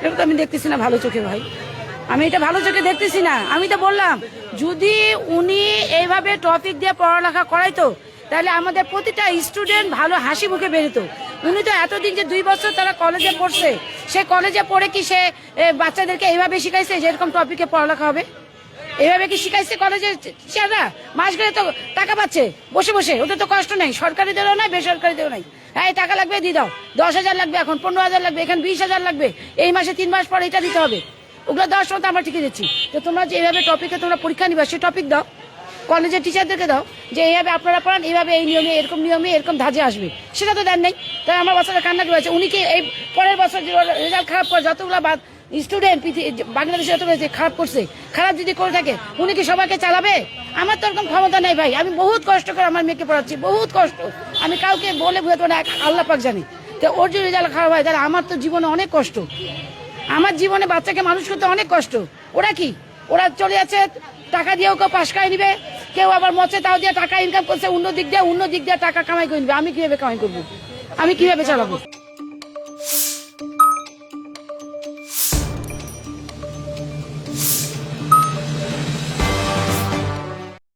এটা তো আমি দেখতেছি না ভালো চোখে ভাই, আমি এটা ভালো চোখে দেখতেছি না। আমি তো বললাম যদি উনি এইভাবে টপিক দিয়ে পড়ালেখা করাইতো তাহলে আমাদের প্রতিটা স্টুডেন্ট ভালো হাসি মুখে বেরোতো। উনি তো এতদিন যে 2 বছর তারা কলেজে পড়ছে, সে কলেজে পড়ে কি সে বাচ্চাদেরকে এইভাবে শিখাইছে যে এরকম টপিকে পড়ালেখা হবে? এইভাবে কি শিখাইছে কলেজে? সেরা মাস গেলে তো টাকা পাচ্ছে বসে বসে, ওদের তো কষ্ট নেই, সরকারিদেরও নাই বেসরকারিদেরও নাই। হ্যাঁ টাকা লাগবে দিয়ে দাও, 10,000 লাগবে, এখন 15,000 লাগবে, এখন 20,000 লাগবে, এই মাসে 3 মাস পরে এটা দিতে হবে। ওগুলো 10 তো আমরা ঠিকই দিচ্ছি। তো তোমরা যে এইভাবে টপিকে তোমরা পরীক্ষা নিবা, সেই টপিক দাও, কলেজের টিচারদেরকে দাও যে এইভাবে আপনারা পড়ান, এইভাবে এই নিয়মে এরকম ধাজে আসবে। সেটা তো দেন নাই, তাই আমার বাচ্চারা কান্না করেছে। উনি কি এই পরের বছর যে রেজাল্ট খারাপ করে যতগুলো স্টুডেন্ট বাংলাদেশে যত রয়েছে খারাপ করছে, খারাপ যদি করে থাকে উনি কি সবাইকে চালাবে? আমার তো এরকম ক্ষমতা নেই ভাই। আমি বহুত কষ্ট করে আমার মেয়েকে পড়াচ্ছি, বহুত কষ্ট। আমি কাউকে বলে বুঝাতে না, আল্লাহ পাক জানি। তো ওর যদি রেজাল্ট খারাপ হয় তাহলে আমার তো জীবনে অনেক কষ্ট, আমার জীবনে বাচ্চাকে মানুষ করতে অনেক কষ্ট। ওরা কি, ওরা চলে যাচ্ছে টাকা দিয়েও কেউ পাশ খাই নিবে, কেউ আবার মচে তাও দিয়ে টাকা ইনকাম করছে, অন্য দিক দিয়ে টাকা কামাই করে নিবে। আমি কিভাবে কামাই করবো? আমি কিভাবে চালাবো?